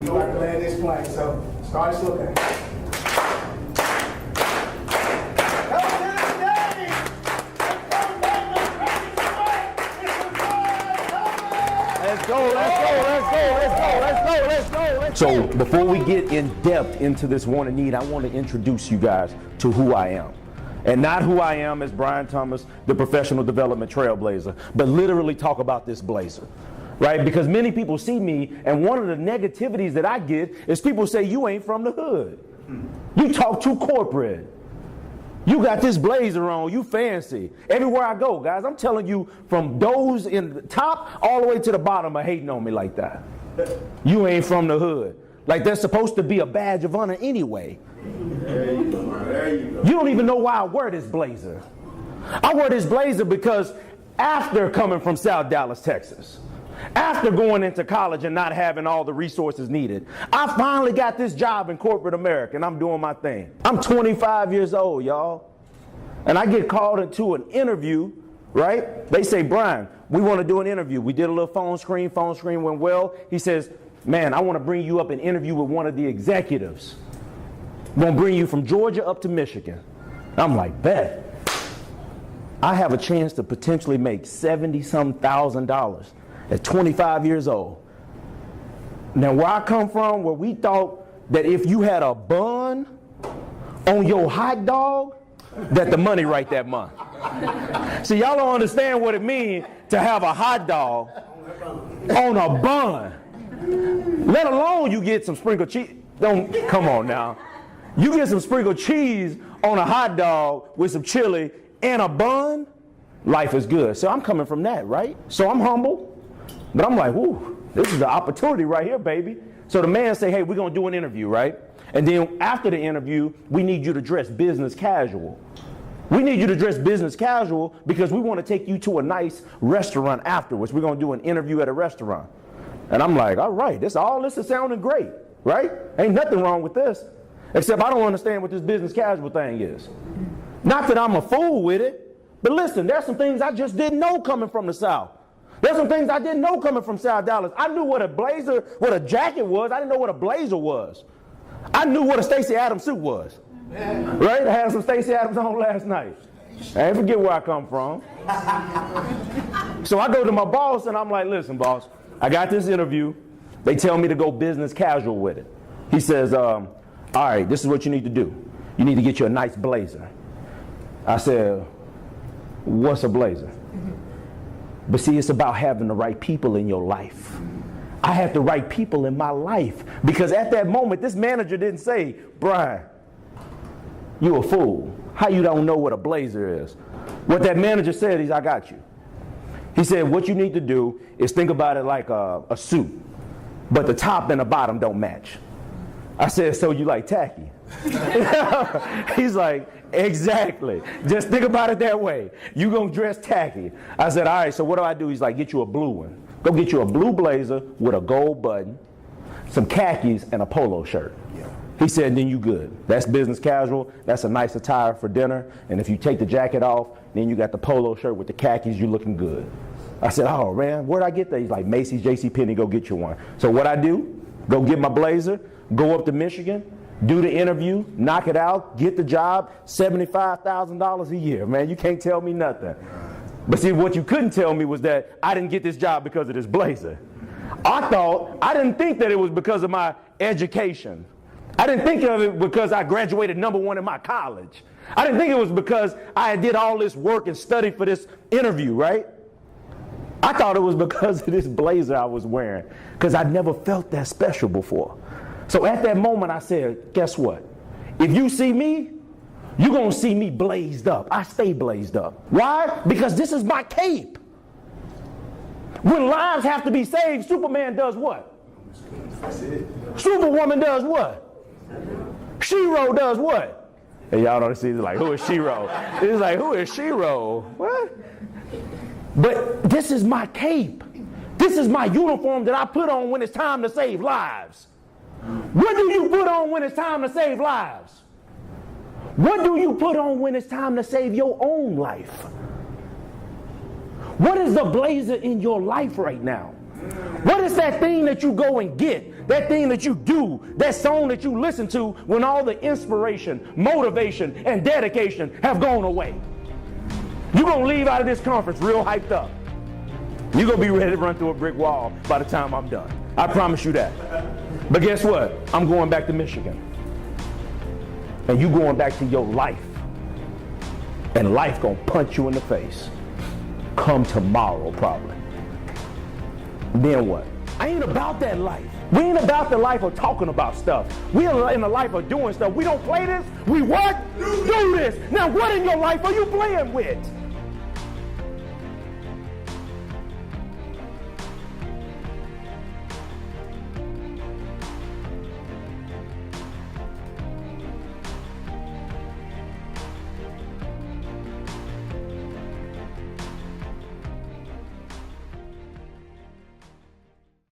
So I can land this plane. So start looking. Let's go. So before we get in depth into this want and need, I want to introduce you guys to who I am. And not who I am as Brian Thomas, the professional development trailblazer, but literally talk about this blazer, right? Because many people see me, and one of the negativities that I get is people say, you ain't from the hood. You talk too corporate. You got this blazer on, you fancy. Everywhere I go, guys, I'm telling you, from those in the top all the way to the bottom are hating on me like that. You ain't from the hood. Like that's supposed to be a badge of honor anyway. There you go. There you go. You don't even know why I wear this blazer. I wear this blazer because after coming from South Dallas, Texas, after going into college and not having all the resources needed, I finally got this job in corporate America and I'm doing my thing. I'm 25 years old, y'all. And I get called into an interview, right? They say, Brian, we want to do an interview. We did a little phone screen went well. He says, man, I want to bring you up and interview with one of the executives. I'm going to bring you from Georgia up to Michigan. I'm like, bet. I have a chance to potentially make $70-some thousand at 25 years old. Now, where I come from, where we thought that if you had a bun on your hot dog, that the money right that month. See, y'all don't understand what it means to have a hot dog on a bun. Let alone you get some sprinkled cheese. Don't, come on now. You get some sprinkled cheese on a hot dog with some chili and a bun, life is good. So I'm coming from that, right? So I'm humble. But I'm like, whoo, this is the opportunity right here, baby. So the man say, hey, we're going to do an interview, right? And then after the interview, we need you to dress business casual. We need you to dress business casual because we want to take you to a nice restaurant afterwards. We're going to do an interview at a restaurant. And I'm like, all right, this is sounding great, right? Ain't nothing wrong with this. Except I don't understand what this business casual thing is. Not that I'm a fool with it, but listen, there's some things I just didn't know coming from the South. There's some things I didn't know coming from South Dallas. I knew what a blazer, what a jacket was. I didn't know what a blazer was. I knew what a Stacey Adams suit was. Right? I had some Stacey Adams on last night. I ain't forget where I come from. So I go to my boss and I'm like, listen, boss, I got this interview. They tell me to go business casual with it. He says, all right, this is what you need to do. You need to get you a nice blazer. I said, what's a blazer? But see, it's about having the right people in your life. I had the right people in my life because at that moment, this manager didn't say, Brian, you a fool. How you don't know what a blazer is? What that manager said is, I got you. He said, what you need to do is think about it like a suit, but the top and the bottom don't match. I said, so you like tacky? He's like, exactly. Just think about it that way. You gonna dress tacky. I said, all right, so what do I do? He's like, get you a blue one. Go get you a blue blazer with a gold button, some khakis, and a polo shirt. He said, then you good. That's business casual. That's a nice attire for dinner. And if you take the jacket off, then you got the polo shirt with the khakis, you looking good. I said, oh man, where'd I get that? He's like, Macy's, JCPenney, go get you one. So what I do, go get my blazer, go up to Michigan, do the interview, knock it out, get the job, $75,000 a year. Man, you can't tell me nothing. But see, what you couldn't tell me was that I didn't get this job because of this blazer. I didn't think that it was because of my education. I didn't think of it because I graduated #1 in my college. I didn't think it was because I did all this work and studied for this interview, right? I thought it was because of this blazer I was wearing, because I'd never felt that special before. So at that moment I said, guess what? If you see me, you're going to see me blazed up. I stay blazed up. Why? Because this is my cape. When lives have to be saved, Superman does what? Superwoman does what? She-Ro does what? And y'all don't see, it's like, who is She-Ro? It's like, who is She-Ro? What? But this is my cape. This is my uniform that I put on when it's time to save lives. What do you put on when it's time to save lives? What do you put on when it's time to save your own life? What is the blazer in your life right now? What is that thing that you go and get that thing that you do, that song that you listen to when all the inspiration, motivation, and dedication have gone away. You're going to leave out of this conference real hyped up. You're going to be ready to run through a brick wall by the time I'm done. I promise you that. But guess what? I'm going back to Michigan. And you going back to your life. And life going to punch you in the face. Come tomorrow, probably. Then what? I ain't about that life. We ain't about the life of talking about stuff. We are in the life of doing stuff. We don't play this. We what? Do this. Now what in your life are you playing with?